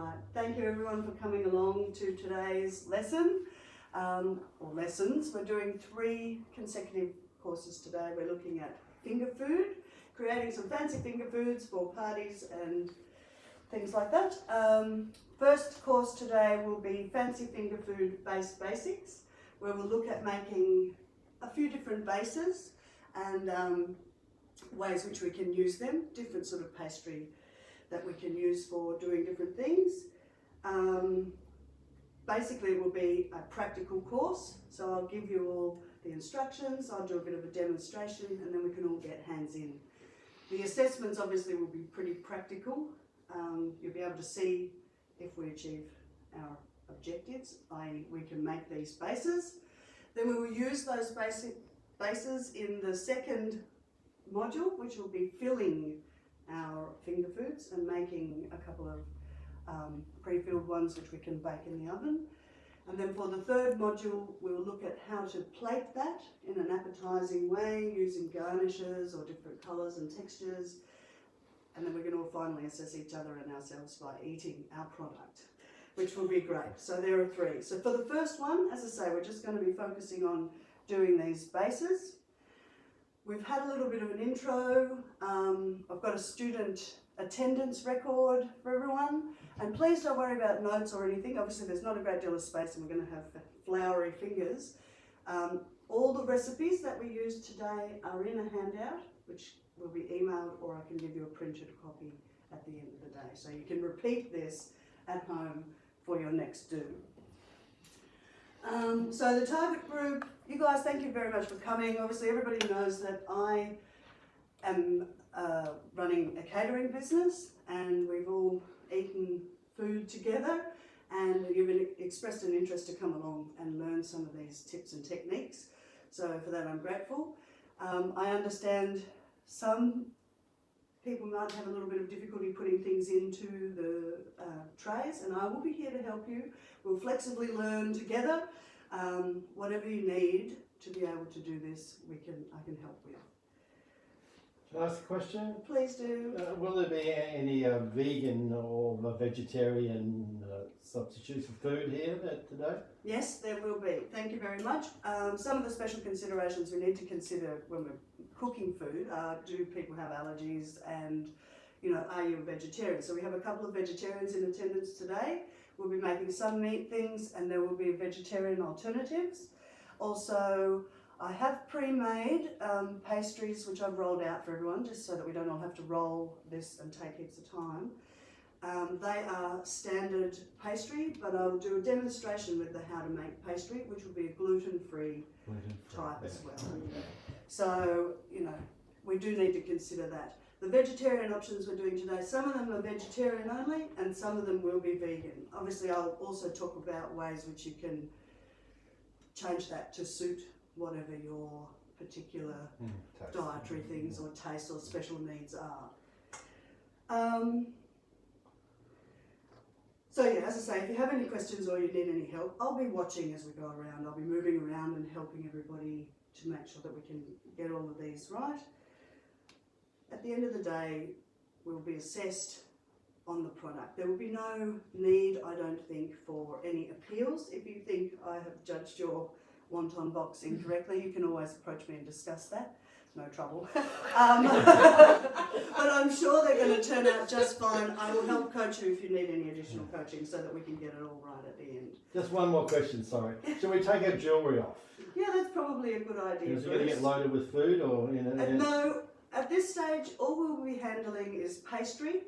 Right, thank you everyone for coming along to today's lesson, or lessons. We're doing 3 consecutive courses today. We're looking at finger food, creating some fancy finger foods for parties and things like that. First course today will be Fancy Finger Food Base Basics, where we'll look at making a few different bases and ways which we can use them, different sort of pastry that we can use for doing different things. Basically it will be a practical course, so I'll give you all the instructions, I'll do a bit of a demonstration, and then we can all get hands in. The assessments obviously will be pretty practical. You'll be able to see if we achieve our objectives, i.e. we can make these bases. Then we will use those basic bases in the second module, which will be filling our finger foods and making a couple of pre-filled ones which we can bake in the oven. And then for the third module, we'll look at how to plate that in an appetising way using garnishes or different colours and textures. And then we're going to finally assess each other and ourselves by eating our product, which will be great. So there are 3. So for the first one, as I say, we're just going to be focusing on doing these bases. We've had a little bit of an intro. I've got a student attendance record for everyone. And please don't worry about notes or anything. Obviously there's not a great deal of space and we're going to have floury fingers. All the recipes that we use today are in a handout, which will be emailed, or I can give you a printed copy at the end of the day. So you can repeat this at home for your next do. So the target group, you guys, thank you very much for coming. Obviously everybody knows that I am running a catering business and we've all eaten food together, and you've expressed an interest to come along and learn some of these tips and techniques. So for that I'm grateful. I understand some people might have a little bit of difficulty putting things into the trays, and I will be here to help you. We'll flexibly learn together. Whatever you need to be able to do this, I can help with. Can I ask a question? Please do. Will there be any vegan or vegetarian substitutes for food here today? Yes, there will be. Thank you very much. Some of the special considerations we need to consider when we're cooking food are, do people have allergies, and are you a vegetarian? So we have a couple of vegetarians in attendance today. We'll be making some meat things and there will be vegetarian alternatives. Also, I have pre-made pastries which I've rolled out for everyone, just so that we don't all have to roll this and take heaps of time. They are standard pastry, but I'll do a demonstration with the how to make pastry, which will be a gluten-free type as well. So, we do need to consider that. The vegetarian options we're doing today, some of them are vegetarian only and some of them will be vegan. Obviously I'll also talk about ways which you can change that to suit whatever your particular dietary things or taste or special needs are. So yeah, as I say, if you have any questions or you need any help, I'll be watching as we go around. I'll be moving around and helping everybody to make sure that we can get all of these right. At the end of the day, we'll be assessed on the product. There will be no need, I don't think, for any appeals. If you think I have judged your wonton box incorrectly, you can always approach me and discuss that. No trouble. But I'm sure they're going to turn out just fine. I will help coach you if you need any additional coaching so that we can get it all right at the end. Just one more question, sorry. Shall we take our jewellery off? Yeah, that's probably a good idea. Is it going to get loaded with food or? No, at this stage all we'll be handling is pastry.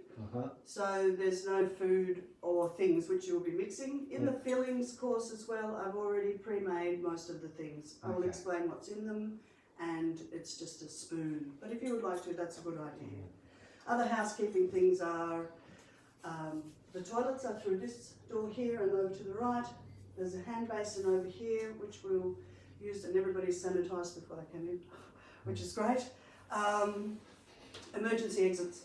So there's no food or things which you'll be mixing. In the fillings course as well, I've already pre-made most of the things. I will explain what's in them, and it's just a spoon. But if you would like to, that's a good idea. Other housekeeping things are, the toilets are through this door here and over to the right. There's a hand basin over here which we'll use, and everybody's sanitised before they came in, which is great. Emergency exits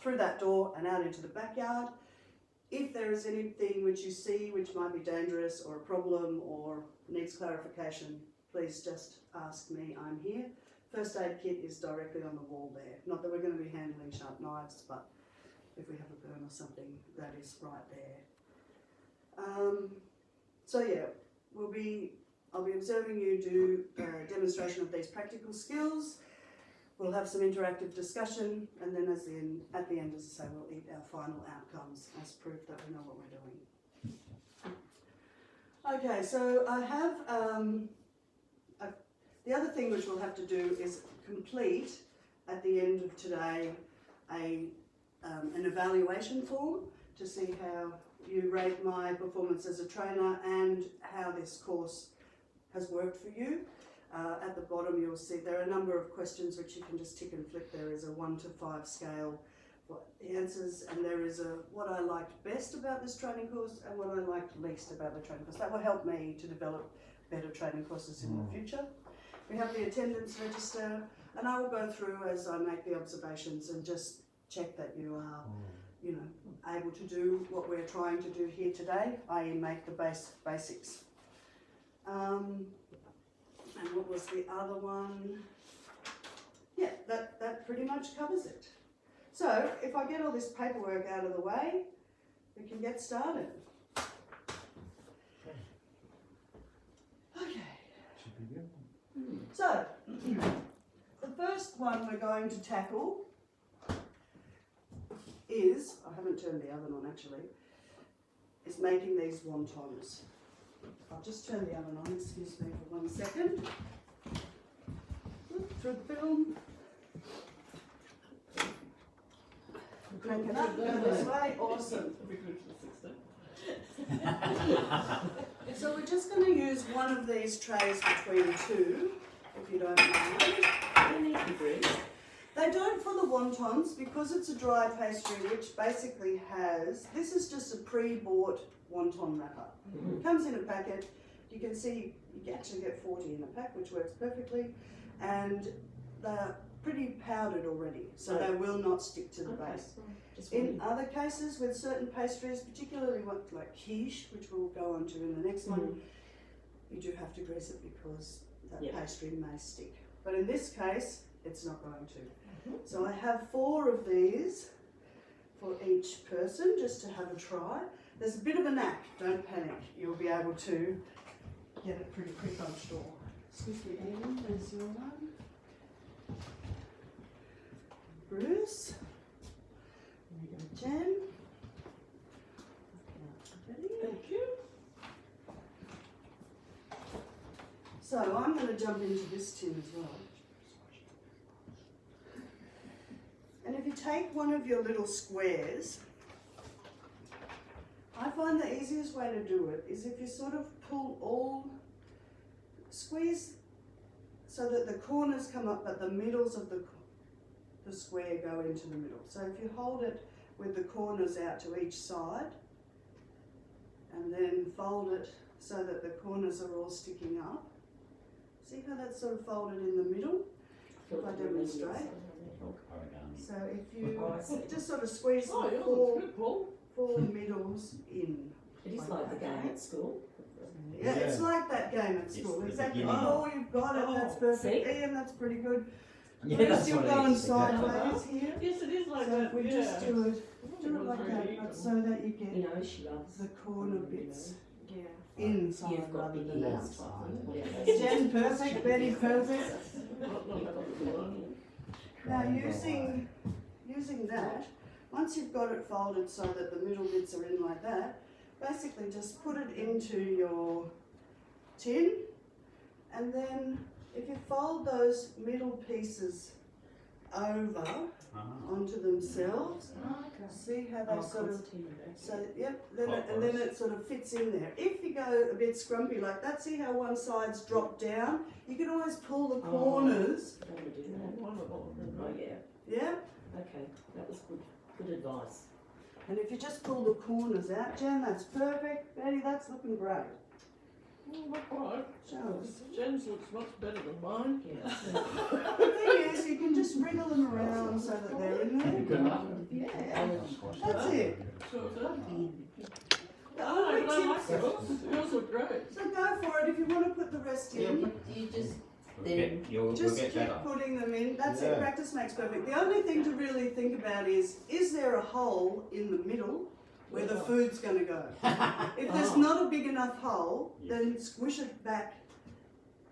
through that door and out into the backyard. If there is anything which you see which might be dangerous or a problem or needs clarification, please just ask me, I'm here. First aid kit is directly on the wall there. Not that we're going to be handling sharp knives, but if we have a burn or something that is right there. So yeah, I'll be observing you do a demonstration of these practical skills. We'll have some interactive discussion, and then at the end, as I say, we'll eat our final outcomes as proof that we know what we're doing. Okay, so I have the other thing which we'll have to do is complete at the end of today an evaluation form to see how you rate my performance as a trainer and how this course has worked for you. At the bottom you'll see there are a number of questions which you can just tick and flick. There is a 1 to 5 scale for the answers, and there is a what I liked best about this training course and what I liked least about the training course. That will help me to develop better training courses in the future. We have the attendance register, and I will go through as I make the observations and just check that you are able to do what we're trying to do here today, i.e. make the basics. And what was the other one? Yeah, that pretty much covers it. So if I get all this paperwork out of the way, we can get started. Okay. Should be good. So, the first one we're going to tackle is, I haven't turned the oven on actually, is making these wontons. I'll just turn the oven on, excuse me for 1 second. Through the film. Crank it up, go this way, awesome. So we're just going to use one of these trays between two, if you don't mind. They don't for the wontons because it's a dry pastry which basically has, this is just a pre-bought wonton wrapper. It comes in a packet. You can see you can actually get 40 in a pack, which works perfectly, and they're pretty powdered already, so they will not stick to the base. In other cases, with certain pastries, particularly like quiche, which we'll go on to in the next one, you do have to grease it because that pastry may stick. But in this case, it's not going to. So I have 4 of these for each person, just to have a try. There's a bit of a knack, don't panic. You'll be able to get it pretty quick, I'm sure. Excuse me, Ian, there's your one. Bruce. There you go, Jen. Thank you. So I'm going to jump into this tin as well. And if you take one of your little squares, I find the easiest way to do it is if you sort of squeeze so that the corners come up but the middles of the square go into the middle. So if you hold it with the corners out to each side and then fold it so that the corners are all sticking up. See how that's sort of folded in the middle? If I demonstrate. So if you just sort of squeeze the 4 middles in. It is like the game at school. Yeah, it's like that game at school. Exactly. Oh, you've got it. That's perfect. Ian, that's pretty good. Yeah, We're that's still what it going is. sideways here. Yes, it is like So that. if we just do it like that, but so that you You get know, she loves the corner bits Yeah. inside You've got rather big than ears. outside. Jen, perfect. Betty, perfect. Now using that, once you've got it folded so that the middle bits are in like that, basically just put it into your tin, and then if you fold those middle pieces over onto themselves, see how they sort of, so yep, and then it sort of fits in there. If you go a bit scrumpy like that, see how one side's dropped down, you can always pull the corners. Oh, yeah. Yeah. Okay, that was good. Good advice. And if you just pull the corners out, Jen, that's perfect. Betty, that's looking great. Not quite. Show us. Jen's looks much better than mine. Yeah. The thing is, you can just wriggle them around so that they're in there. Good enough. Yeah, that's it. So is that? The Oh, only I like tips, yours. Yours look great. so go for it if you want to put the rest in. You just then We'll Just get keep better. putting them in. That's Yeah. it. Practice makes perfect. The only thing to really think about is there a hole in the middle where the food's going to go? If there's Oh. not a big enough hole, then squish it back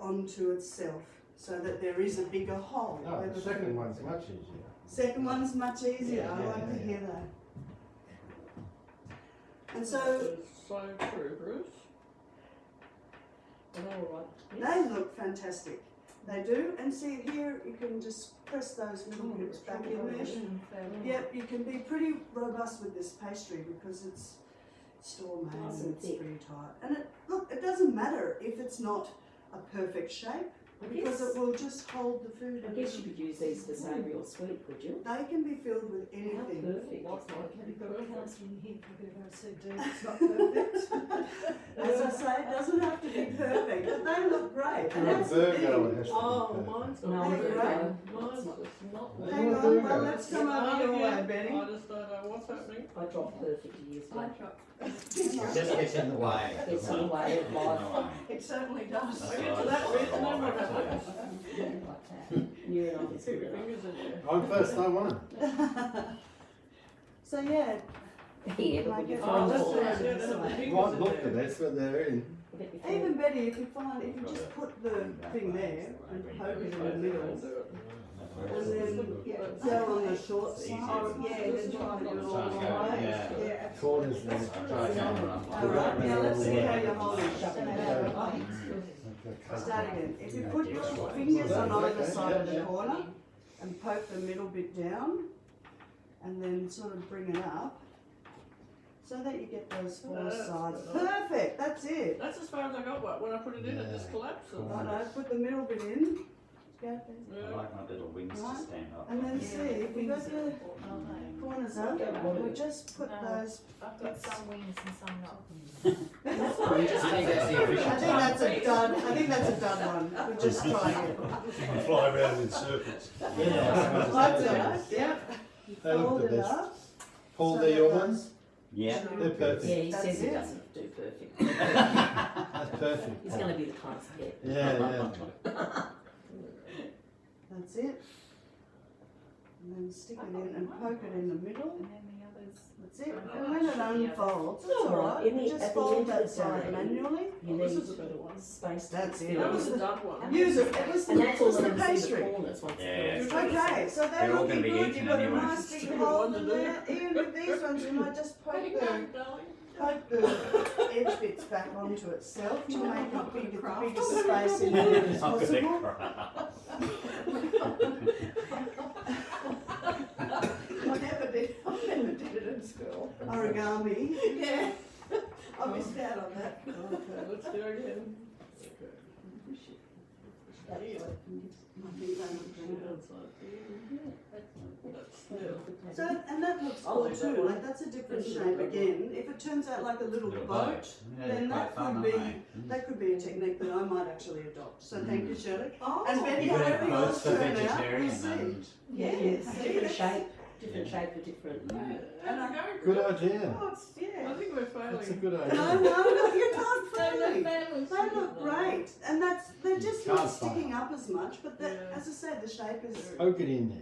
onto itself so that there is a bigger hole. Oh, where the the second food- one's much easier. Second one's much easier. Yeah, I yeah, like to yeah. hear that. And That so is so true, Bruce. are they all right? they look fantastic. They do. And see here, you can just press those little bits back in there. Yep, you can be pretty robust with this pastry because it's store made Nice and and it's thick. pretty tight. And it doesn't matter if it's not a perfect shape because it will just hold the food. I in guess the- you could use these for savoury or sweet, could you? They can be filled with How anything. perfect. Like Can you put a perfect. counselling here for a bit of OCD? It's not perfect. As I say, it doesn't have to be perfect, but they look great. If And you're a that's the Virgo, thing. it has to be Oh, perfect. mine's No, not Hey, perfect. right. Mine's just not Hang Well, on, Virgo. well, let's come over your way, Betty. I just don't know what's happening. I dropped perfect years ago. It just gets in the way. Gets in the way of Gets in the life. way. It certainly does. I get to that bit and then what happens? Like that. You and I was Keep good your enough. fingers in there. I'm first time on it. So yeah, Yeah, but Like we it. can Oh, find that's all right, that. yeah, they have the fingers Might in look the there. best, but they're in. I bet you can. even better if you just put the thing there and poke it in the middle. And then go on the short It's side. easier. Oh, yeah, then try and do it all Try and the go, way. yeah. Yeah. Corners there. Try again. Alright, now let's see how you're holding. Okay. Start again. If you put your fingers on either side of the corner and poke the middle bit down and then sort of bring it up so that you get those four That's sides. good. Perfect, that's it. That's as far as I got, but when I put it in, it just Yeah. collapses. Cool. Right, put the middle bit in. Go there. I Yeah. like my little wings to stand up. And then see, if you got your corners up, we just put No. those. I've got some wings and some not. We just think that's the I efficient think way. that's a done, I think that's a done one. We're just trying it. Fly around in circles. Yeah. That's it, yeah. You They look fold the it best. up. Paul, so they're your that ones? Yeah. They're perfect. Yeah, he That's says he it. doesn't do perfect. That's perfect. He's going to be the kindest pet. Yeah, yeah. That's it. And then stick it in and poke it in the middle. And then the others. That's it. And when it unfolds, it's All right. alright. In the- You just at the fold end of that the side day, manually. You Oh, this need is a better one. space to That's it. fill That in. was the done one. Use it. It was And the, that's it all was the that is in the pastry. corners once Yeah, it's yeah. Okay, so they're They're all looking gonna be good. eaten You've got a anyway. nice big Stupid hole one in to there. Even with these ones, you might just There you poke go, the darling. edge bits back onto itself to make it big, the biggest space in there as I'm gonna possible. cry. I never did it in school. Origami. Yeah. I missed out on that. Okay, let's do it again. I think they look pretty good. So, and that looks I'll cool leave that too, one. like that's a different This is a shape good again. If it turns out like a little Little boat, boat. Yeah, then they're that quite fun, could be, aren't they? that could be a technique that I might actually adopt. So thank you, Shirley. Oh. And Betty, You could have however both yours for turn out, we'll vegetarian see. and Yes. different shape for different. And I Good idea. Oh, it's, I yeah. think we're failing. That's a good No, idea. no, you're not They failing. look They look great, and they're just Can't not sticking fail. up as much. But that, Yeah. as I said, the shape is. Poke it in there.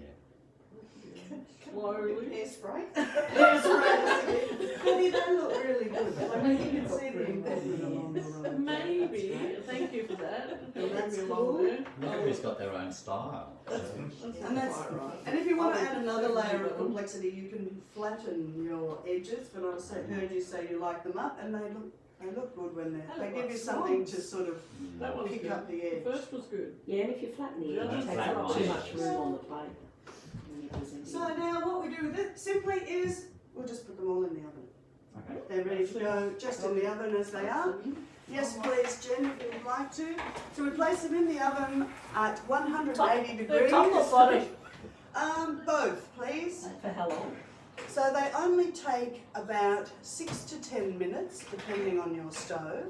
Slowly. Hairspray. Yes, right. Betty, they look really good. Like you can see the improvement along the road. Maybe, thank you for that. That's Maybe cool. along there. everybody's got their own style. And that's and if you want to add another layer of complexity, you can flatten your edges. But I heard you say you like them up, and they look good when they give you something to sort of That one's pick good. up the The edge. first was good. Yeah, and if you flatten the Yeah, edge, it that's takes flat up too lines. much room on the plate. So now what we do with it simply is we'll just put them all in the oven. Okay. They're ready to go just in the oven as they are. Yes, please, Jen, if you'd like to. So we place them in the oven at 180 They're top or degrees. bottom? Both, please. For how long? So they only take about 6 to 10 minutes, depending on your stove.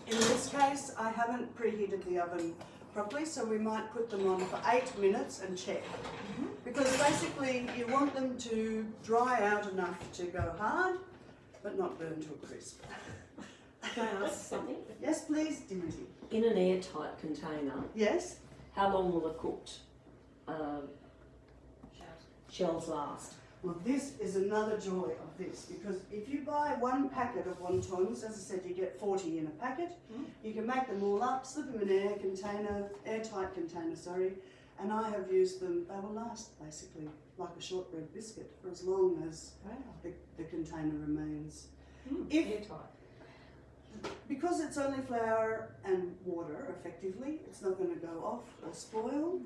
In this case, I haven't preheated the oven properly, so we might put them on for 8 minutes and check. Because basically you want them to dry out enough to go hard, but not burn to a crisp. Can I ask something? Yes, please, Dimitri. In an airtight container, Yes? how long will the cooked shells last? Well, this is another joy of this, because if you buy one packet of wontons, as I said, you get 40 in a packet. You can make them all up, slip them in an airtight container, and I have used them. They will last basically like a shortbread biscuit for as long as the container remains. If, because it's only flour and water, effectively, it's not going to go off or spoil.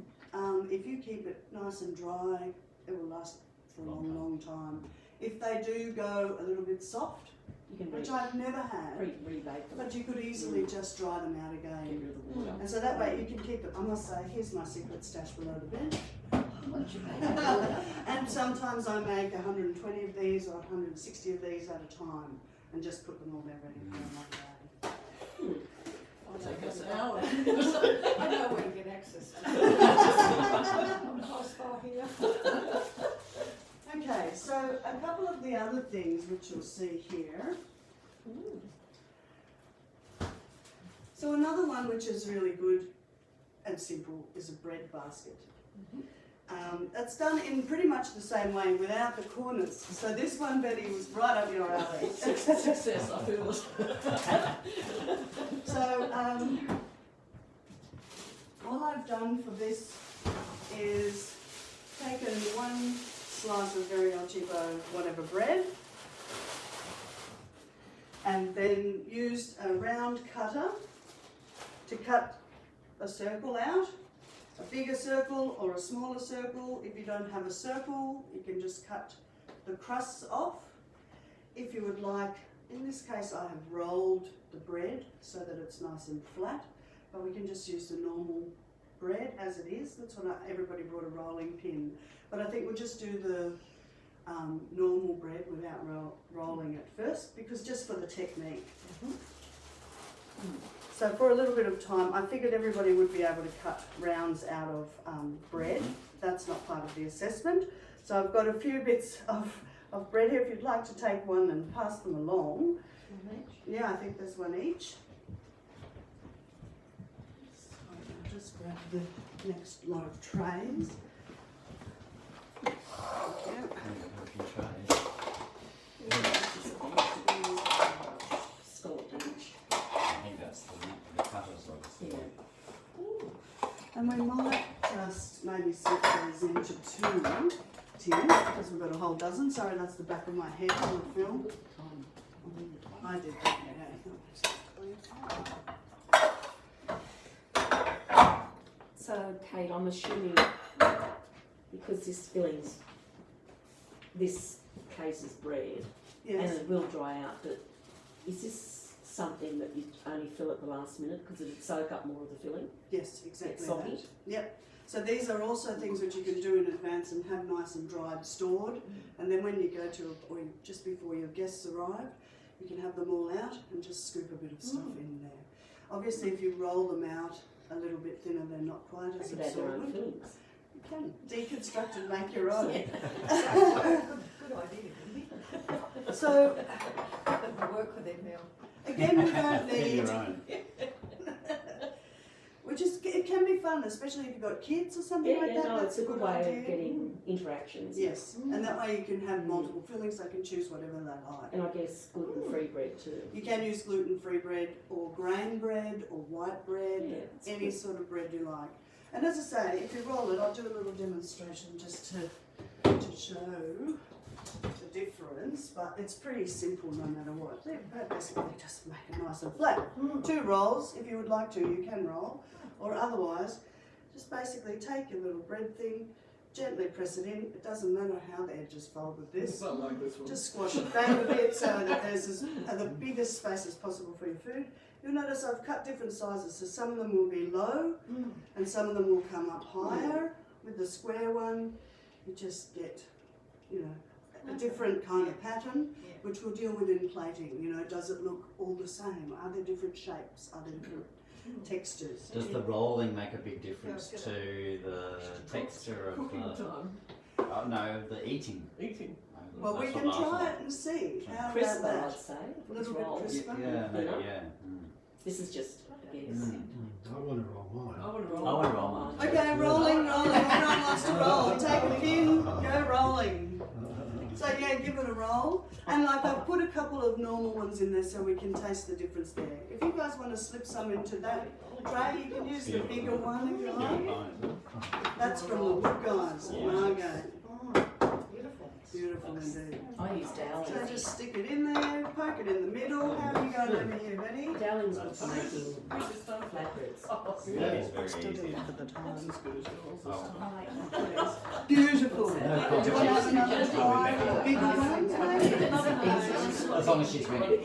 If you keep it nice and dry, it will last for a long time. If they do go a little bit soft, You can which I've never had, rebake them. but you could easily just dry them out Get again. rid of the water. And so that way you can keep it. I must say, here's my secret stash below the bed. What you make? And sometimes I make 120 of these or 160 of these at a time and just put them all there ready for another day. Take us out. I know where to get access to. I'm close by here. Okay, so a couple of the other things which you'll see here. So another one which is really good and simple is a bread basket. It's done in pretty much the same way without the corners. So this one, Betty, was right up your alley. Success, I feel. So all I've done for this is taken one slice of very El Cheapo whatever bread and then used a round cutter to cut a circle out, a bigger circle or a smaller circle. If you don't have a circle, you can just cut the crusts off. If you would like, in this case I have rolled the bread so that it's nice and flat, but we can just use the normal bread as it is. That's what everybody brought a rolling pin, but I think we'll just do the normal bread without rolling it first, because just for the technique. So for a little bit of time, I figured everybody would be able to cut rounds out of bread. That's not part of the assessment. So I've got a few bits of bread here. If you'd like to take one and pass them along. Yeah, I think there's one each. So I'll just grab the next lot of trays. Scalloped each. I think that's the cutters obviously. Yeah. And we might just maybe set these into 2 tins, because we've got a whole dozen. Sorry, that's the back of my head on the film. I did that, So, Kate, I'm assuming because this filling's, this case is bread, and Yes, it will dry out, but is this something that you only fill at the last minute because it'd soak up more of the filling? yes, exactly It's soggy? that. Yep. So these are also things which you can do in advance and have nice and dried, stored. And then when you go to, or just before your guests arrive, you can have them all out and just scoop a bit of stuff in there. Obviously, if you roll them out a little bit thinner, they're not quite They as could add their own absorbent. fillings. You can deconstruct and make your own. Good idea, Wendy. So We'll work with him now. again, we don't Get need, your own. it can be fun, especially if you've got kids or something Yeah, like yeah, that. no, That's it's a good way idea. of getting interactions. Yes, and that way you can have multiple fillings. They can choose whatever they like. And I guess gluten-free bread too. You can use gluten-free bread or grain bread or white bread, Yeah, it's any good. sort of bread you like. And as I say, if you roll it, I'll do a little demonstration just to show the difference, but it's pretty simple no matter what. Basically just make it nice and flat. 2 rolls, if you would like to, you can roll, or otherwise, just basically take your little bread thing, gently press it in. It doesn't matter how the edges fold with this. Something like this one. Just squash it back a bit so that there's the biggest space as possible for your food. You'll notice I've cut different sizes, so some of them will be low and some of them will come up higher. With the square one, you just get, you know, a different kind of pattern, which we'll deal with in plating. You know, does it look all the same? Are there different shapes? Are there different textures? Does the rolling make a big difference Yeah, to the texture of Cooking the? time. Oh no, the eating. Eating. Well, we That's can what I try thought. it and see. How Crisper, about I'd that? say. A If it's little bit rolled. crisper. Yeah, maybe, Yeah. yeah. This is just a guess. I want to roll mine. I would I roll. want to roll mine. Okay, rolling. Everyone wants to roll. Take a pin, go rolling. So yeah, give it a roll. And like I've put a couple of normal ones in there so we can taste the difference there. If you guys want to slip some into that tray, you can use the bigger one if you like. That's from the Wood Guys, Margate. Beautiful. Beautiful indeed. I use So Dowling. just stick it in there, poke it in the middle. How are you going over here, Betty? Dowling's good for making Who's this done? flatbreads. Oh, That is very easy. that's as good as yours. Oh. Beautiful. Do you No, want to have another Just try? Bigger ones, maybe? As long as she's ready.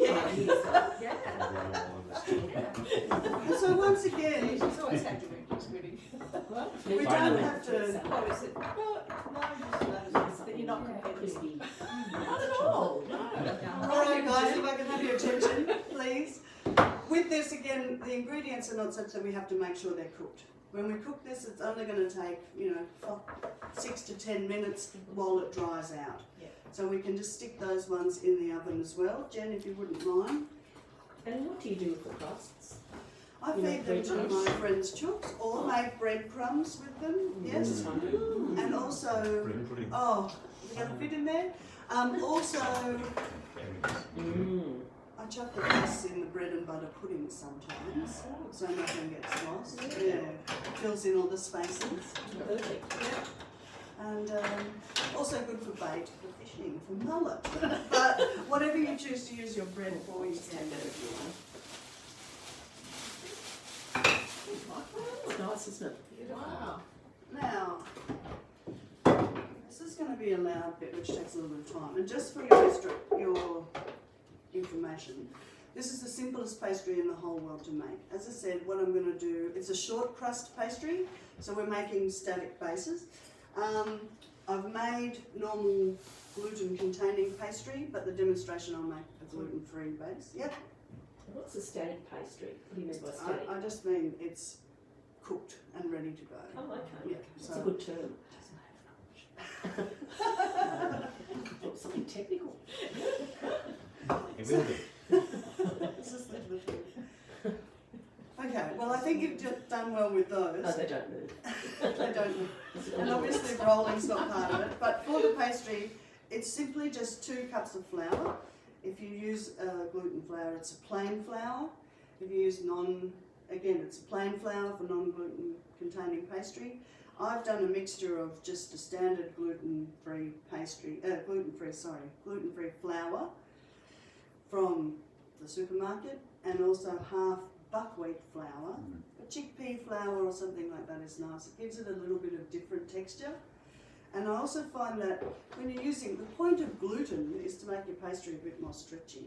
So once again, She's always had to be just witty. we don't have to. What is it? No, just that you're not competitive. Crispy. Not at all, no. Alright guys, if I can have your attention, please. With this again, the ingredients are not such that we have to make sure they're cooked. When we cook this, it's only going to take, 6 to 10 minutes while it dries out. Yeah. So we can just stick those ones in the oven as well. Jen, if you wouldn't mind. And what do you do with the crusts? I You feed make them bread to my chunks? friends' chooks or make breadcrumbs with them, yes. And also, Bread pudding. oh, you got a fit in there? Also, Mm. I chuck the crusts in the bread and butter pudding sometimes, so nothing gets lost. Yeah, fills in all the spaces. Perfect. And also good for bait, for fishing, for mullet. But whatever you choose to use your bread for, you can do if you want. It's nice, isn't it? Wow. Now, this is going to be a loud bit which takes a little bit of time. And just for your information, this is the simplest pastry in the whole world to make. As I said, what I'm going to do, it's a short crust pastry, so we're making static bases. I've made normal gluten containing pastry, but the demonstration I'll make a gluten-free base. Yep, What's a static pastry? What do you mean by static? I just mean it's cooked and ready to go. Oh, okay. Yeah, It's so a good term. Thought something technical. It will be. this is the thing. Okay, well I think you've just done well with those. Oh, they don't move. They don't move. And obviously rolling's not part of it, but for the pastry, it's simply just 2 cups of flour. If you use gluten flour, it's a plain flour. If you use again, it's a plain flour for non-gluten containing pastry. I've done a mixture of just a standard gluten-free flour from the supermarket, and also half buckwheat flour. A chickpea flour or something like that is nice. It gives it a little bit of different texture. And I also find that when you're using, the point of gluten is to make your pastry a bit more stretchy.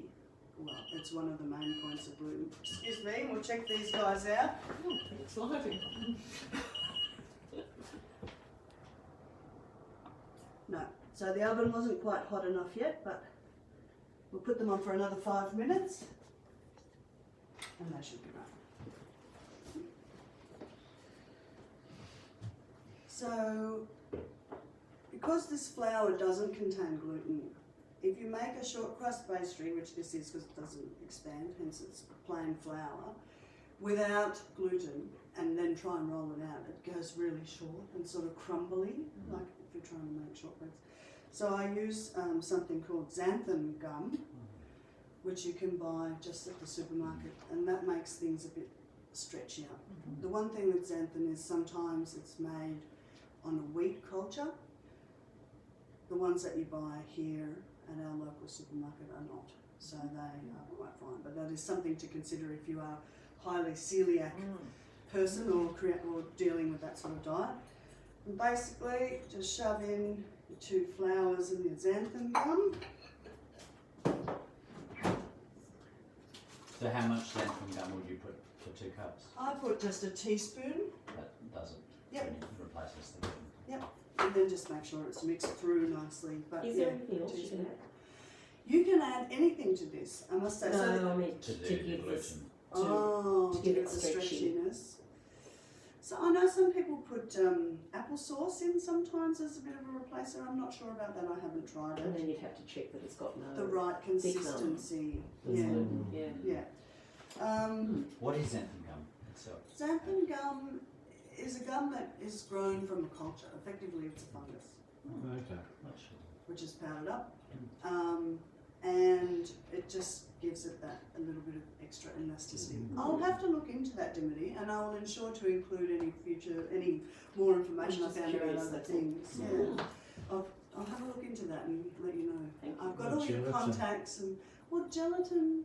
Well, it's one of the main points of gluten. Excuse me, we'll check these guys out. It's lively. No, so the oven wasn't quite hot enough yet, but we'll put them on for another 5 minutes. And they should be right. So, because this flour doesn't contain gluten, if you make a short crust pastry, which this is because it doesn't expand, hence it's plain flour, without gluten, and then try and roll it out, it goes really short and sort of crumbly, like if you're trying to make shortbreads. So I use something called xanthan gum, which you can buy just at the supermarket, and that makes things a bit stretchier. The one thing with xanthan is sometimes it's made on a wheat culture. The ones that you buy here at our local supermarket are not, so they are quite fine. But that is something to consider if you are highly celiac person or dealing with that sort of diet. And basically, just shove in the 2 flours and your xanthan gum. So how much xanthan gum would you put for 2 cups? I put just a teaspoon, That doesn't Yep. replace the gluten. and then just make sure it's mixed through nicely. But Is yeah, there anything else you teaspoon. can add? You can add anything to this, I must say. So No, I mean To to do the give this. gluten. oh, to to give get it the stretchy. stretchiness. So I know some people put applesauce in sometimes as a bit of a replacer. I'm not sure about that. I haven't tried And it. then you'd have to check that it's got no. The right consistency. That's Yeah, good, yeah. yeah. What is xanthan gum itself? Xanthan gum is a gum that is grown from a culture. Effectively, it's a fungus, Okay. Not sure. which is powdered up, and it just gives it that a little bit of extra elasticity. I'll have to look into that, Dimity, and I will ensure to include any more information I I'm just found about curious, other that's all. things. Yeah. I'll have a look into that and let you know. Thank you. I've got all your Gelatin. contacts and gelatin.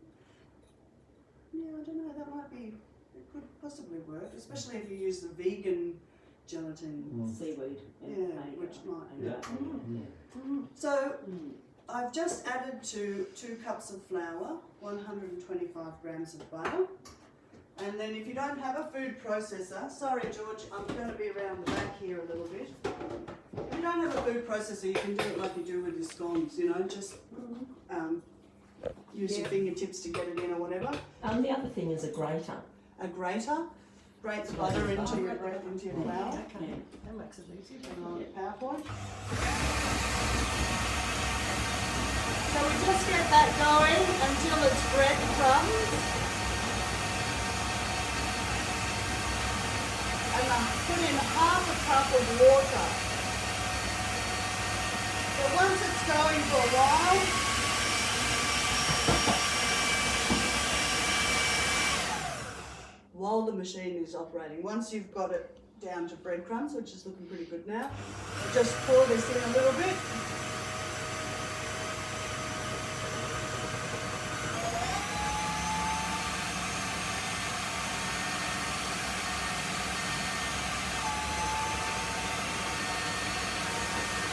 Yeah, I don't know. That might be. It could possibly work, especially if you use the vegan gelatin. Seaweed. Yeah, alga, which might. alga, yeah. So Mm. I've just added to 2 cups of flour, 125 grams of butter. And then if you don't have a food processor, sorry George, I'm going to be around the back here a little bit. If you don't have a food processor, you can do it like you do with your scones, you know, just use your fingertips to get it in or whatever. The other thing is a grater. A grater, grates butter into your flour. Okay, Yeah. that makes it easy. Put it on PowerPoint. So we just get that going until it's breadcrumbs. And I put in half a cup of water. So once it's going for a while, while the machine is operating, once you've got it down to breadcrumbs, which is looking pretty good now, just pour this in a little bit.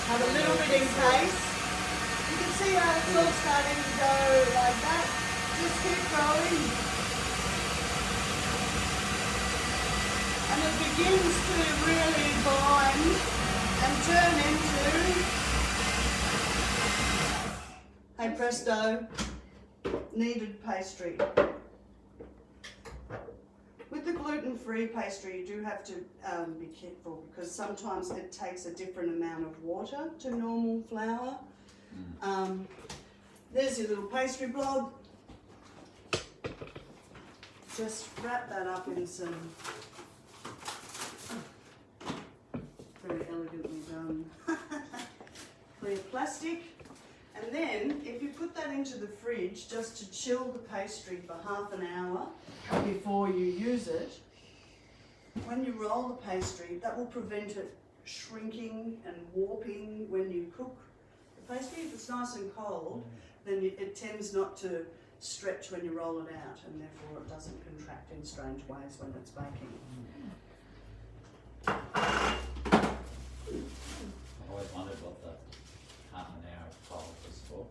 Have a little bit in case. You can see how it's all starting to go like that. Just keep going. And it begins to really bind and turn into, hey presto, kneaded pastry. With the gluten-free pastry, you do have to be careful because sometimes it takes a different amount of water to normal flour. There's your little pastry blob. Just wrap that up in some very elegantly done clear plastic. And then, if you put that into the fridge just to chill the pastry for half an hour before you use it, when you roll the pastry, that will prevent it shrinking and warping when you cook the pastry. If it's nice and cold, then it tends not to stretch when you roll it out, and therefore it doesn't contract in strange ways when it's baking. I always wondered what the half an hour of cold was for.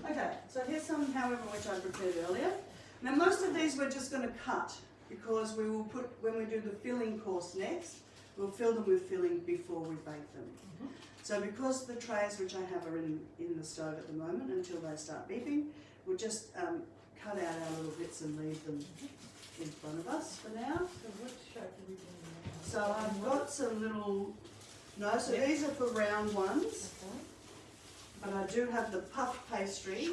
Okay, so here's some, however, which I prepared earlier. Now most of these we're just going to cut because we will put, when we do the filling course next, we'll fill them with filling before we bake them. So because the trays which I have are in the stove at the moment until they start beeping, we'll just cut out our little bits and leave them in front of us for now. So which shape are we doing now? So I've got some little, no, so these are for round ones, but I do have the puff pastry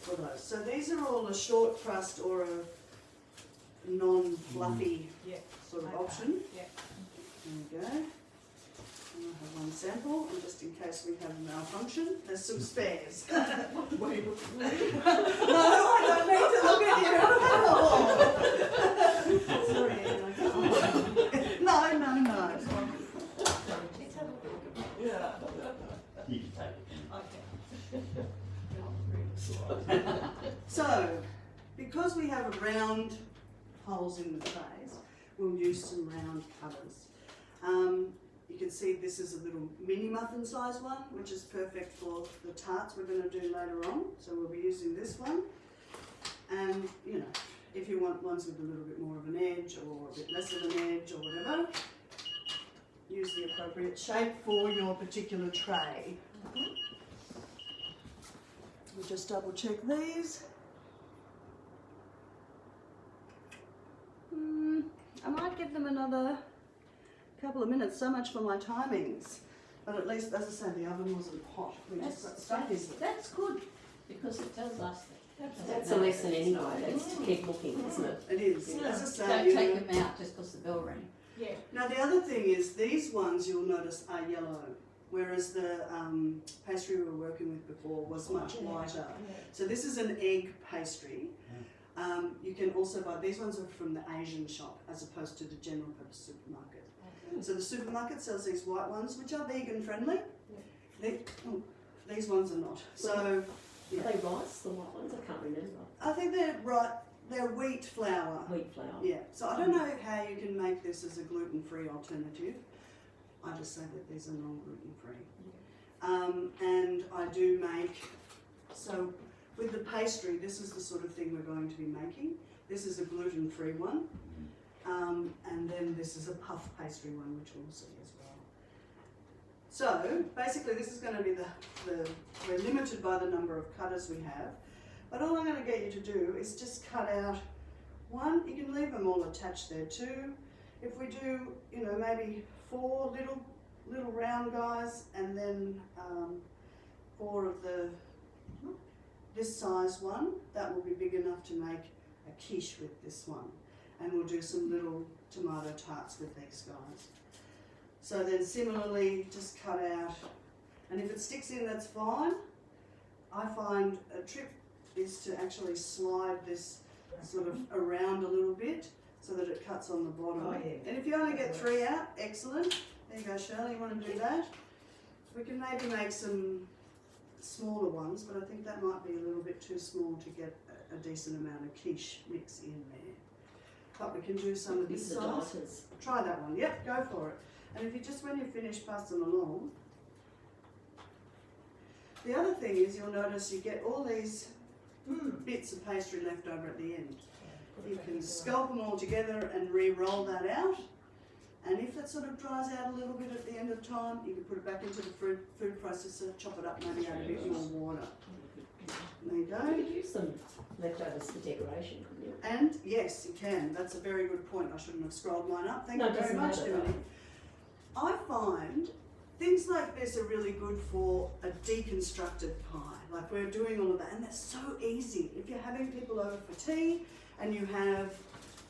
for those. So these are all a short crust or a non-fluffy Yeah. sort of Okay. option. Yeah. There we go. And I have one sample, and just in case we have a malfunction, there's some spares. No, I don't need to look at you. Sorry, Ian, No. Let's have a look. Yeah. You can take it. Okay. So, because we have round holes in the trays, we'll use some round cutters. You can see this is a little mini muffin size one, which is perfect for the tarts we're going to do later on. So we'll be using this one. And, you know, if you want ones with a little bit more of an edge or a bit less of an edge or whatever, use the appropriate shape for your particular tray. We'll just double check these. I might give them another couple of minutes. So much for my timings. But at least, as I said, the oven wasn't hot. We just got stuck in. That's good, because it tells us that. That's a lesson anyway, that's to keep looking, isn't it? It is. As I say, Don't you take know. them out just because the bell rang. Yeah. Now the other thing is these ones you'll notice are yellow, whereas the pastry we were working with before was much lighter. So this is an egg pastry. You can also buy, these ones are from the Asian shop as opposed to the general purpose supermarket. So the supermarket sells these white ones which are vegan friendly. These ones are not. So Are they rice, the white ones? I can't remember. I think they're wheat flour. Wheat flour. Yeah, so I don't know how you can make this as a gluten-free alternative. I just say that these are non-gluten-free. And I do make, so with the pastry, this is the sort of thing we're going to be making. This is a gluten-free one. And then this is a puff pastry one, which we'll see as well. So basically this is going to be we're limited by the number of cutters we have. But all I'm going to get you to do is just cut out one. You can leave them all attached there too. If we do, you know, maybe 4 little round guys, and then 4 of this size one, that will be big enough to make a quiche with this one. And we'll do some little tomato tarts with these guys. So then similarly, just cut out, and if it sticks in, that's fine. I find a trick is to actually slide this sort of around a little bit so that it cuts on the bottom. Oh, yeah. And if you only get 3 out, excellent. There you go, Shirley, you want to do that? We can maybe make some smaller ones, but I think that might be a little bit too small to get a decent amount of quiche mix in there. But we can do some of this These are size. dieters. Try that one, yep, go for it. And if you just, when you finish, pass them along. The other thing is you'll notice you get all these bits of pastry left over at the end. You can scalp them all together and re-roll that out. And if it sort of dries out a little bit at the end of time, you can put it back into the food processor, chop it up, maybe add a bit more water. There you You go. could use some leftovers for decoration, couldn't you? And yes, you can. That's a very good point. I shouldn't have scrolled mine up. Thank No, you it very doesn't much, matter, Dimity. I find things like this are really good for a deconstructed pie. Like we're doing all of that, and that's so easy. If you're having people over for tea and you have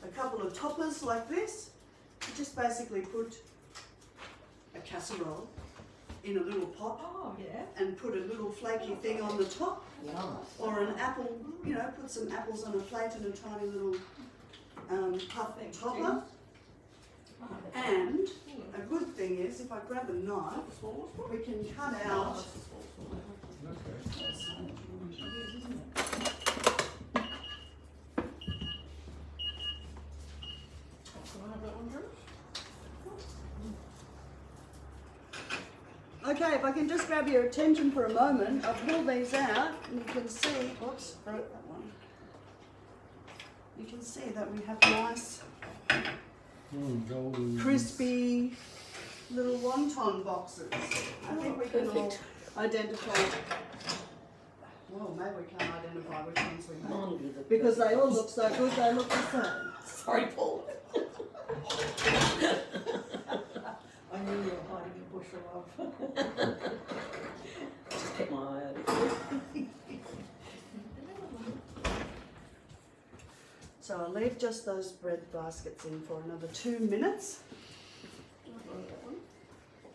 a couple of toppers like this, you just basically put a casserole in a little pot Oh, yeah. and put a little flaky thing on the top, Yum. or an apple, you know, put some apples on a plate and a tiny little puff topper. And a good thing is, if I grab a knife, we can cut out. Okay, if I can just grab your attention for a moment, I'll pull these out and you can see, oops, broke that one. You can see that we have nice, Golden. crispy little wonton boxes. I think we can all identify, well, maybe we can't identify which ones we made. Mine will be the Because they all perfect look so good, they look the same. ones. Sorry, Paul. I knew you were hiding a bush of love. Just kept my eye out. So I'll leave just those bread baskets in for another 2 minutes.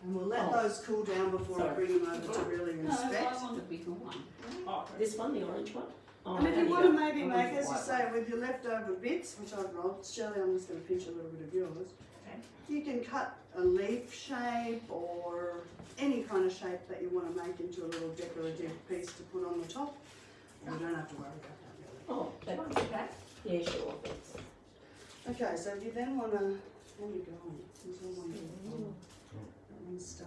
And we'll let those cool down before I bring them over to really No, inspect. I want a bigger one. This one, the orange one? Oh, And if there you you want to go. maybe I'll make, leave as you white say, with your leftover bits, which I've rolled, Shirley, I'm just going to pinch a little bit of yours. Okay. You can cut a leaf shape or any kind of shape that you want to make into a little decorative piece to put on the top. And we don't have to worry about that really. Oh, that, Okay. yeah, sure, thanks. Okay, so if you then want to, where are you going? There's all my that one's stuck.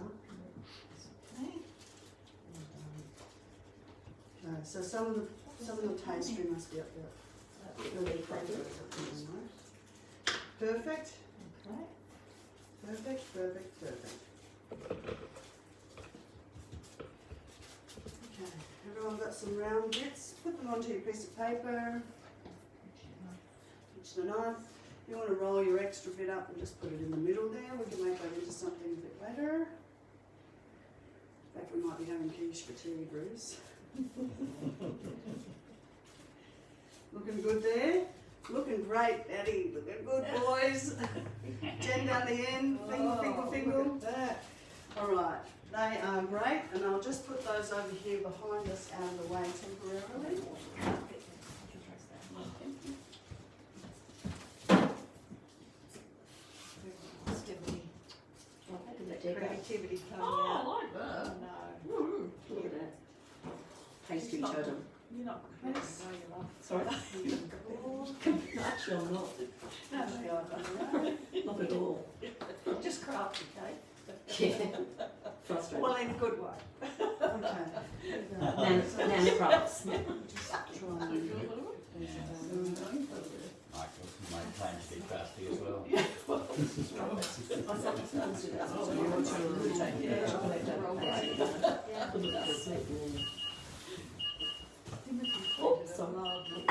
Okay, so some of the pastry must be up there. The leaf right there. Perfect, Okay. perfect, perfect, perfect. Okay, everyone got some round bits? Put them onto your piece of paper. Pinch the knife. you want to roll your extra bit up and just put it in the middle there, we can make that into something a bit better. In fact, we might be having quiche for tea, Bruce. Looking good there. Looking great, Eddie. Looking good, boys. 10 down the end. Finger. All right, they are great, and I'll just put those over here behind us out of the way temporarily. Creativity coming Oh, out. I like that. Oh, no. Look at that. Pastry totem. You're not prepared to know you love. Sorry. Actually, I'm not. No, Not at all. just crafty cake. Yeah. Frustrating. Well, in a good way. Okay. Nana crafts. Try and Michael, you might claim to be crafty as well. I sometimes do that. So you want to take Yeah. Put it up and sweet and then- Oh, sorry.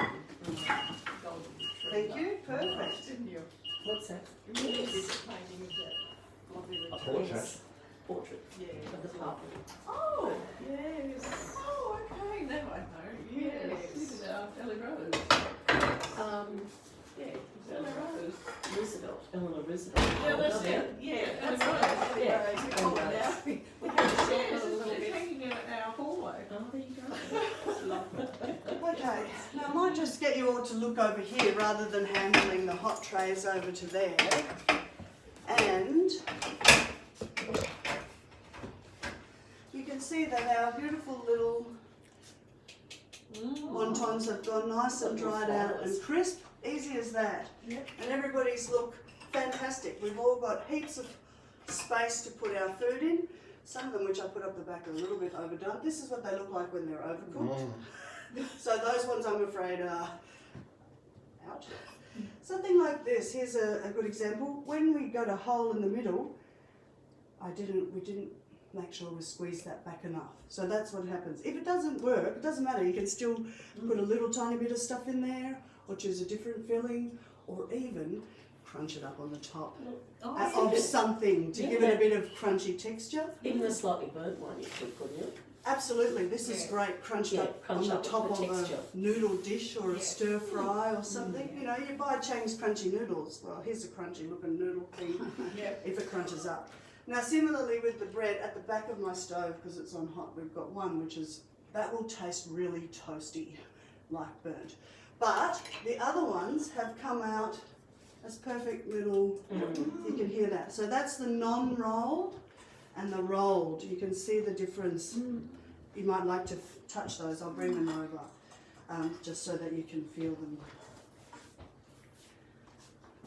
Thank you. Perfect. Didn't you? What's that? You really did the painting of that lovely A retreat. portrait. Yes. Portrait Yeah. of the pub. Oh, Yes. oh, okay, now I know. Yes, this is our Ellie Rose. Yeah. Ellie Rose. Roosevelt, Eleanor Roosevelt. Yeah, that's Yeah. it. Yeah, that's right. Yeah. Yeah. Oh, Oh, yeah. now we have to share this a little bit. Hanging out in our hallway. Oh, there you go. Okay. Now I might just get you all to look over here rather than handling the hot trays over to there. And you can see that our beautiful little wontons have gone nice and dried out and crisp. Easy as that. Yep. And everybody's look fantastic. We've all got heaps of space to put our food in. Some of them, which I put up the back, are a little bit overdone. This is what they look like when they're overcooked. So those ones, I'm afraid, are out. Something like this. Here's a good example. When we got a hole in the middle, we didn't make sure we squeezed that back enough. So that's what happens. If it doesn't work, it doesn't matter. You can still put a little tiny bit of stuff in there, or choose a different filling, or even crunch it up on the top of something to give it a bit of crunchy texture. Even a slightly burnt one you could put in it. Absolutely, this is great, crunched Yeah, up on crunched the up with top the of texture. a noodle dish or a Yeah. stir fry or something. You know, you buy Chang's crunchy noodles. Well, here's a crunchy looking noodle thing Yep. if it crunches up. Now, similarly with the bread, at the back of my stove, because it's on hot, we've got one which is, that will taste really toasty, like burnt. But the other ones have come out as perfect little, you can hear that. So that's the non-rolled and the rolled. You can see the difference. You might like to touch those. I'll bring them over just so that you can feel them.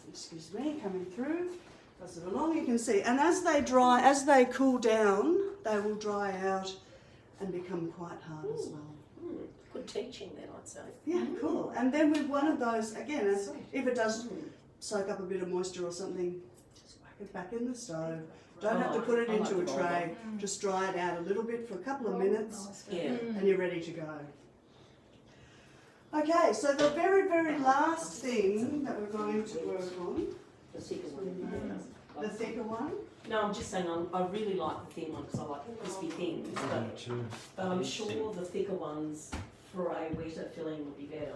Excuse me, coming through. Pass it along, you can see. And as they dry, as they cool down, they will dry out and become quite hard as well. Good teaching then, I'd say. Yeah, cool. And then with one of those, again, if it does soak up a bit of moisture or something, just whack it back in the stove. Don't have to put it I like into a the tray. Just dry it out a little bit for a couple of minutes Yeah. and you're ready to go. Okay, so the very, very last thing that we're going to work on, The thicker one. the thicker one. No, I'm just saying I really like the thin one because I like the crispy things, but I'm sure the thicker ones for a wetter filling would be better.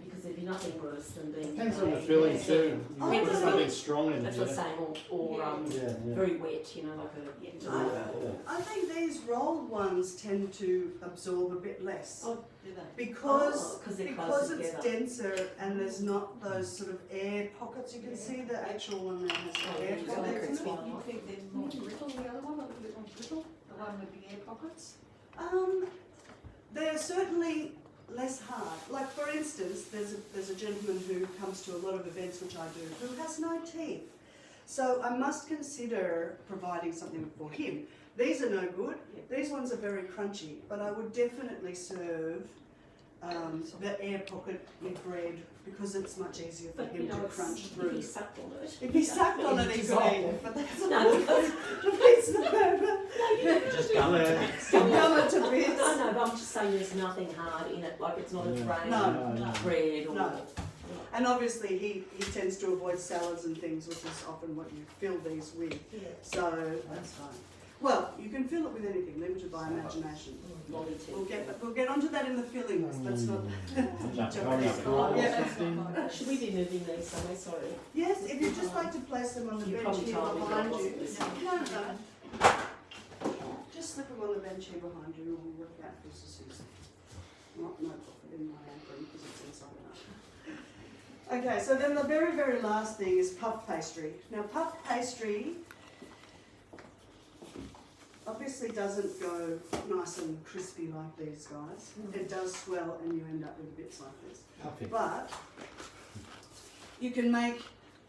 Because there'd be nothing worse than being. Depends on the filling too. You Oh, want yeah. something strong in That's it. what I'm saying, or Yeah, yeah. very wet, you know, like a tomato. I think these rolled ones tend to absorb a bit less. Oh, Do they? Because, Oh, 'cause they're because closer it's together. denser and there's not those sort of air pockets. You can see the actual one there has Oh, air yeah, pockets in it. You think they're more brittle, the other one, a little bit more brittle? The one with the air pockets? They're certainly less hard. Like for instance, there's a gentleman who comes to a lot of events, which I do, who has no teeth. So I must consider providing something for him. These are no good. These ones are very crunchy, but I would definitely serve the air pocket with bread because it's much easier for But him you know, to it's, crunch if through. he sucked on it. If he sucked on it, he could dissolve. eat it, but that's No, not because- defeats the purpose. Just gum it to bits. Gum it to bits. No, but I'm just saying there's nothing hard in it, like it's not a Yeah. grain No, no. bread or No. And obviously he tends to avoid salads and things, which is often what you fill these with. Yeah. So that's fine. Well, you can fill it with anything, limited by imagination. Lolly tea. We'll get onto that in the fillings. That's not. Yeah. Should we be moving these somewhere? Sorry. Yes, if you'd just like to place them on the You bench probably here told me behind that you. wasn't listening. No. Just slip them on the bench here behind you and we'll work out who's the Susan. Not no profit in my apron because it's inside enough. Okay, so then the very, very last thing is puff pastry. Now puff pastry obviously doesn't go nice and crispy like these guys. It does swell and you end up with bits like this. Perfect. But you can make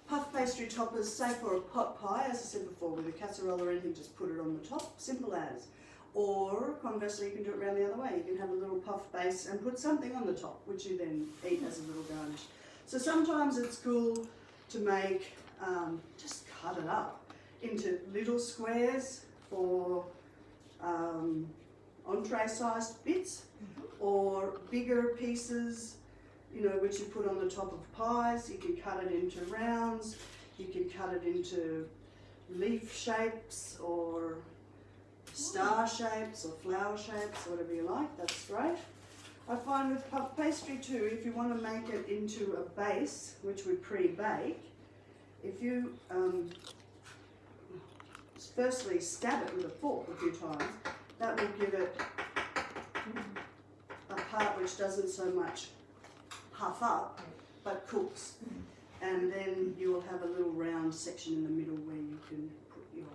puff pastry toppers, say for a pot pie, as I said before, with a casserole or anything, just put it on the top, simple as. Or conversely, you can do it around the other way. You can have a little puff base and put something on the top, which you then eat as a little garnish. So sometimes it's cool to make, just cut it up into little squares for entree-sized bits, or bigger pieces, you know, which you put on the top of pies. You can cut it into rounds, you can cut it into leaf shapes or star shapes or flower shapes, whatever you like, that's great. I find with puff pastry too, if you want to make it into a base, which we pre-bake, if you firstly stab it with a fork a few times, that will give it a part which doesn't so much puff up, but cooks. And then you will have a little round section in the middle where you can put your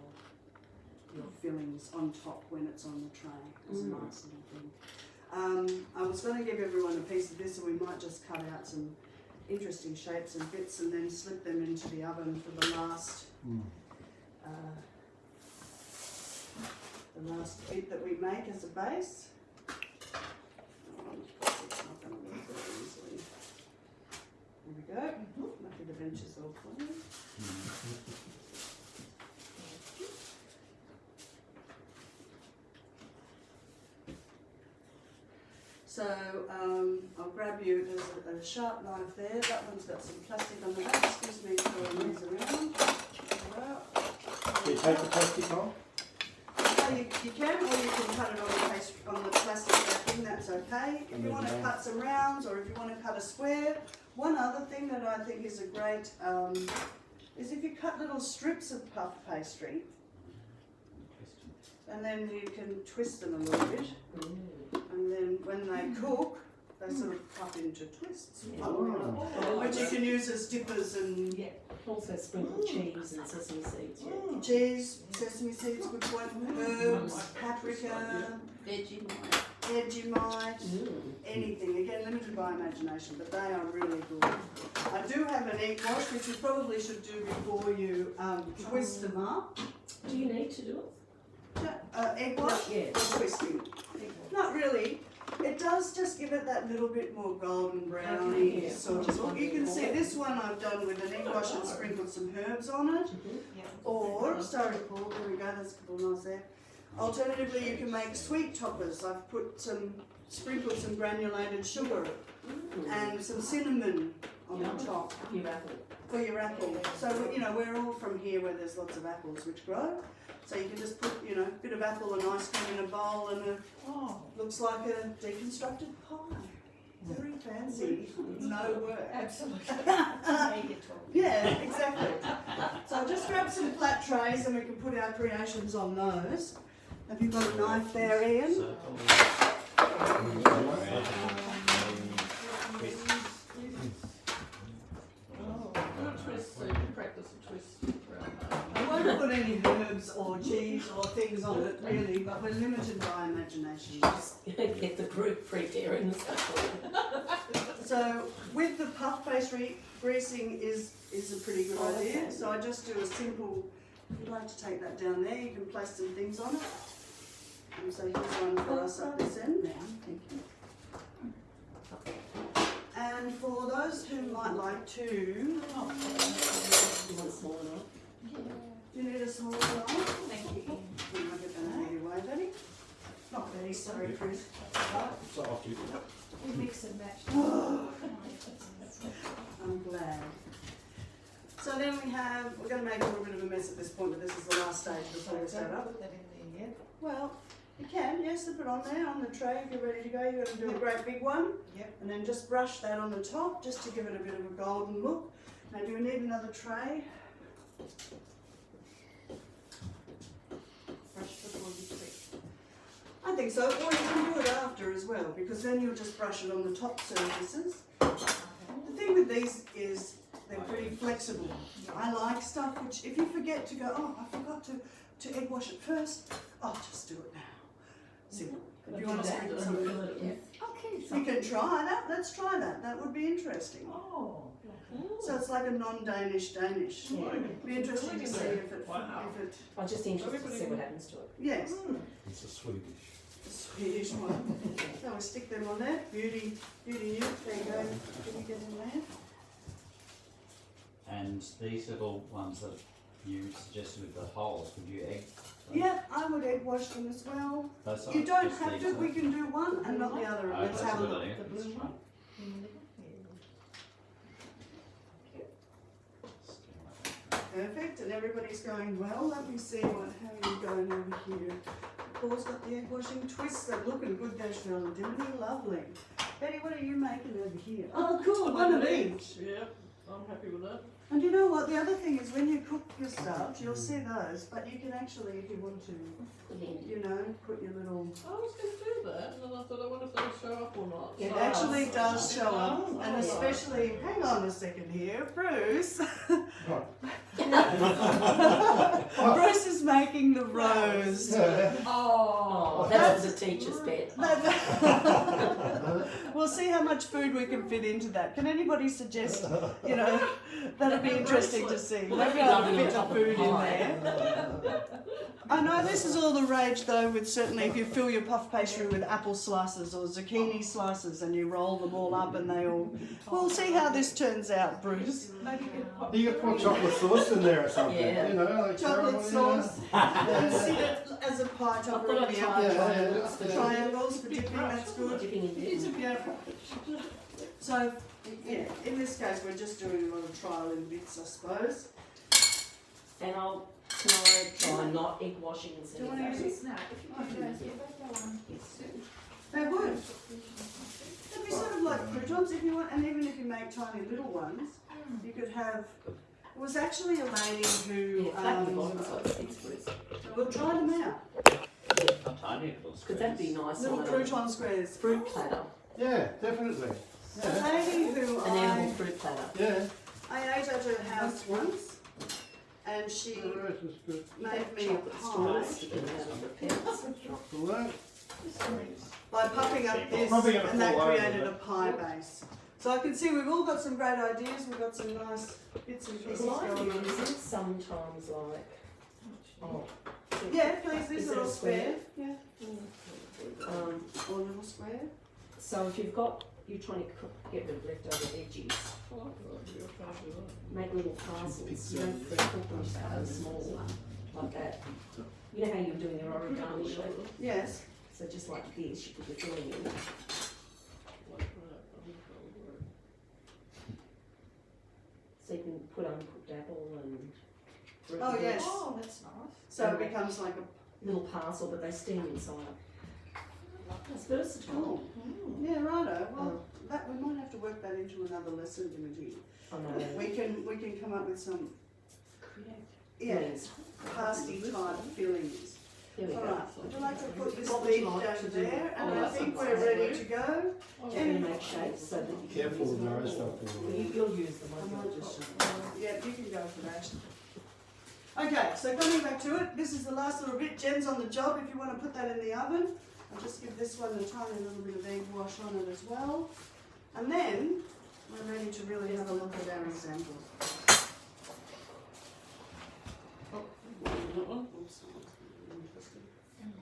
fillings on top when it's on the tray. It's a nice little thing. I was going to give everyone a piece of this, and we might just cut out some interesting shapes and bits and then slip them into the oven for the last bit that we make as a base. It's not going to work very easily. There we go. Lucky the bench is all clean. So I'll grab you, there's a sharp knife there, that one's got some plastic on the back, excuse me throwing these around. Do you take the plastic off? You can, or you can cut it on the plastic backing, that's okay. If you want to cut some rounds, or if you want to cut a square. One other thing that I think is a great, is if you cut little strips of puff pastry, and then you can twist them a little bit. And then when they cook, they sort of cut into twists, which you can use as dippers and Also sprinkle cheese and sesame seeds. Yeah. cheese, sesame seeds, good point, herbs, paprika, Vegemite, anything. Again, limited by imagination, but they are really good. I do have an egg wash, which you probably should do before you twist them up. Do you need to do it? Egg wash Yeah. or twisting? Not really. It does just give it that little bit more golden browny Okay, yeah. sort of look. You can see this one I've done with an egg wash and sprinkled some herbs on it. Or, sorry Paul, there we go, there's a couple nice there. Alternatively, you can make sweet toppers. I've sprinkled some granulated sugar and some cinnamon on the top Your apple. for your apple. So, you know, we're all from here where there's lots of apples which grow. So you can just put, you know, a bit of apple and ice cream in a bowl and looks like a deconstructed pie. Very fancy, no work. Absolutely. Yeah, exactly. So just grab some flat trays and we can put our creations on those. Have you got a knife there, Ian? I won't put any herbs or cheese or things on it really, but we're limited by imagination. Just get the group preparing the stuff. So with the puff pastry, greasing is a pretty good idea. Okay. So I just do a simple, if you'd like to take that down there, you can place some things on it. And so here's one for us up this end. Thank you. And for those who might like to, You want small enough? do you need a smaller knife? Thank you. You might get that out of your way, Betty. Not there. Really sorry, Chris. So off you. We mix and match. I'm glad. So then we're going to make a little bit of a mess at this point, but this is the last stage before we start up. Put that in there yet? Well, you can, yes, slip it on there on the tray if you're ready to go. You're going to do a great big one. Yep. And then just brush that on the top just to give it a bit of a golden look. Now, do we need another tray? Brush before you tweak. I think so, or you can do it after as well, because then you'll just brush it on the top surfaces. The thing with these is they're pretty flexible. I like stuff which, if you forget to go, oh, I forgot to egg wash it first, oh, just do it now. Simple. If you want to sprinkle some, Okay. you can try that. Let's try that. That would be interesting. Oh. So it's like a non-Danish Danish. Yeah. It'd be interesting to see if it, I'm just interested to see what happens to it. yes, It's a Swedish. the Swedish one. So we stick them on there. Beauty you. There you go. Can you get in there? And these little ones that you suggested with the holes, would you egg? Yeah, I would egg wash them as well. Those You are don't just have these to. We can do one and not the other. Oh, Let's that's have a a good look. idea. The blue That's one? fine. Perfect, and everybody's going well. Let me see how you're going over here. Paul's got the egg washing twists. They're looking good there, Shirley. Lovely. Betty, what are you making over here? Oh, cool. One of each. Yeah, I'm happy with that. And you know what? The other thing is when you cook your stuff, you'll see those, but you can actually, if you want to, you know, put your little. I was going to do that, and then I thought, I wonder if they'll show up or not. It So- actually does show up, Oh, and yeah. especially. Hang on a second here, Bruce. Bruce is making the rose. Oh, that was a teacher's pet. We'll see how much food we can fit into that. Can anybody suggest, you know, that'd be interesting to see. Maybe I'll fit the food in there. I know this is all the rage though, with certainly if you fill your puff pastry with apple slices or zucchini slices and you roll them all up and they all. We'll see how this turns out, Bruce. Maybe you could pop. You could put chocolate sauce in there or something. Yeah. You know, like Chocolate caramel, sauce. And sit it as a pie topper in the Yeah, apple yeah. triangles for dipping. That's good. Dipping in there. Yeah. So, yeah, in this case, we're just doing a lot of trial in bits, I suppose. And can I try not egg washing instead Do you of want to use that? it? No, if you could, yeah, that's the one. They would. They'd be sort of like croutons if you want, and even if you make tiny little ones, you could have. It was actually a lady who. Yeah, flatten the bottom so it sticks Bruce. We'll try them out. A tiny little squares. Because that'd be nice Little on a crouton squares. fruit platter. Yeah, definitely. A Yeah. lady who An edible fruit platter. Yeah. I ate at her house once, and she The rose is good. made me a Chocolate pie straws sticking out of the pants. Chocolate. by puffing up this, Probably gonna and that fall over, created but- a pie base. So I can see we've all got some great ideas. We've got some nice bits and pieces Well, I going on. use it sometimes like, oh. Yeah, please. These Is are it all a square. square? Yeah, Um, or little square. so if you're trying to get rid of leftover veggies, Oh, I'll try to do that. make little parcels. You don't pre-cook them, just cut them small, like that. You know how you're doing your origami shape? Yes. So just like this, you put your filling in. Like that. I think that would work. So you can put uncooked apple and. Oh, yes. Oh, that's nice. So it becomes like a Little parcel, but they steam inside. It's versatile. yeah, righto. Well, that we might have to work that into another lesson, Dimity. I know. We can come up with some Yes. pasty type fillings. There we All go. right. Would you like to put this What would you leaf like down to do? there? And Oh, I that think sounds we're ready good. to go. Do you want to make shapes so that you can Careful use with them? those stuff. You'll use them, won't you? Just, Yeah, you can go for that. Okay, so coming back to it, this is the last little bit. Jen's on the job if you want to put that in the oven. I'll just give this one a tiny little bit of egg wash on it as well. And then we're ready to really have a look at our examples. Oh, that one. Oops. And the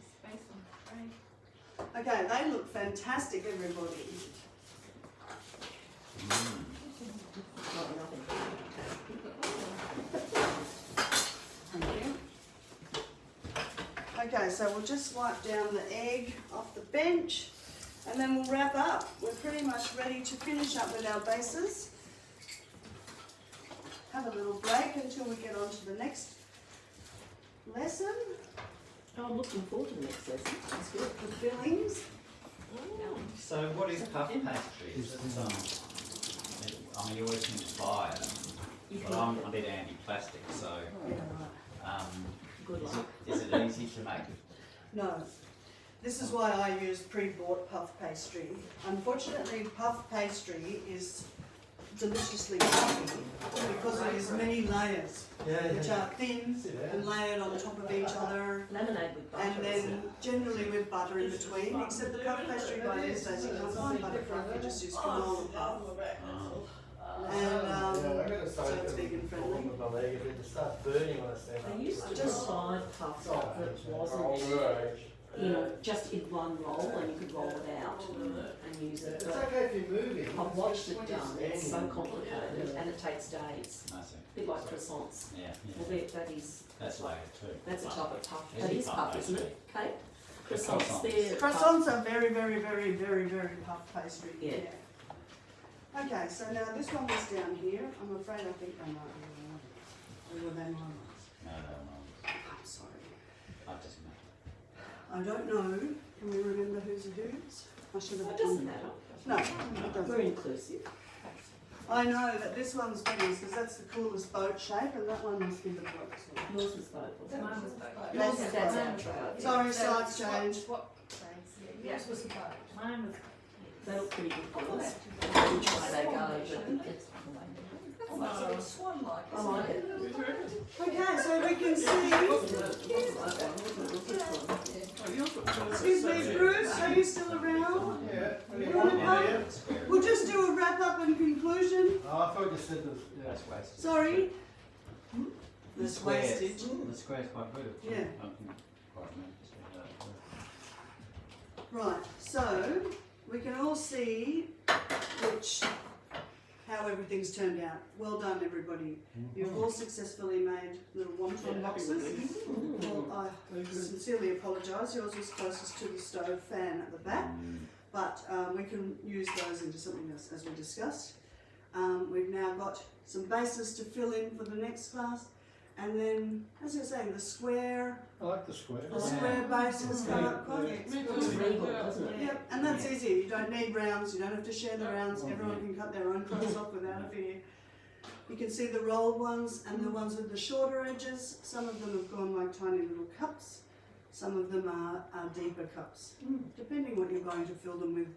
space on the tray. Okay, they look fantastic, everybody. not nothing. Thank you. Okay, so we'll just wipe down the egg off the bench, and then we'll wrap up. We're pretty much ready to finish up with our bases. Have a little break until we get on to the next lesson, Oh, I'm looking forward to the next lesson. That's good. the fillings. So what is puff pastry? Is it, I mean, you always seem to buy it, You but can I'm look a bit anti-plastic, so Yeah, right. Good is luck. it easy to make? No. This is why I use pre-bought puff pastry. Unfortunately, puff pastry is deliciously puffy because it is many layers, which are thin and layered on top of each other, Lemonade with butter. and then generally with butter in between, except the puff pastry by these days, you can't find butter puff, you just use canola puff. And so it's vegan friendly. It starts burning when I stand up. They used to Just- provide puff that wasn't just in one roll, and you could roll it out and use it. It's But okay if you're moving. I've watched it done. It's so complicated, and it takes days. I see. A bit like croissants. Yeah, Well, yeah. that's That's later too. a type of puff. Is That it is puff puff, isn't pastry? it? Kate? The Croissants. croissants. They're Croissants are very, very, very, very, very puff pastry. Yeah. Okay, so now this one was down here. I'm afraid I think they might be wrong. Or were they mine? No, no, I'm sorry. I just make I don't know. Can we remember who's a who's? I should have. It doesn't matter. No, it We're doesn't. inclusive. I know that this one's biggest because that's the coolest boat shape, and that one must be the boat. Yours was both. wasn't it? Mine was both. That's That's boat. our boat. Sorry, sides changed. Yours was a boat. Mine was. They look pretty good colours. Which way they go, but it's Almost like a swan-like. I like it. Okay, so we can see. Excuse me, Bruce, are you still around? Yeah. You wanna come? We'll just do a wrap up and conclusion. Oh, I thought you said this. that's wasted. Sorry. The This square, wastage. the square's quite good. Yeah. I can quite remember to see that. Right, so we can all see how everything's turned out. Well done, everybody. You've all successfully made little wonton boxes. Well, I sincerely apologise. Yours was closest to the stove fan at the back, but we can use those into something else, as we discussed. We've now got some bases to fill in for the next class, and then, as you're saying, the square I like the square. bases come up quite. It's regal, doesn't it? Yep, and that's easy. You don't need rounds, you don't have to share the rounds, everyone can cut their own clothes off without a fear. You can see the rolled ones and the ones with the shorter edges. Some of them have gone like tiny little cups, some of them are deeper cups, depending what you're going to fill them with.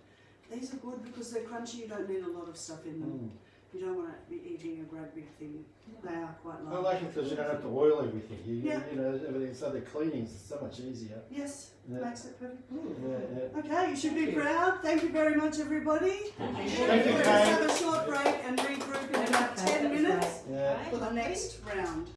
These are good because they're crunchy, you don't need a lot of stuff in them. You don't want to be eating a great big thing. They are quite I light. like it because you don't have to oil everything. Yeah. You know, everything. So the cleaning's so much easier. Yes, Yeah. makes it perfect. Yeah, Okay, you should be proud. Thank you very much, everybody. Thank you, Let's Kate. have a short break and regroup in about 10 minutes yeah. for the next round.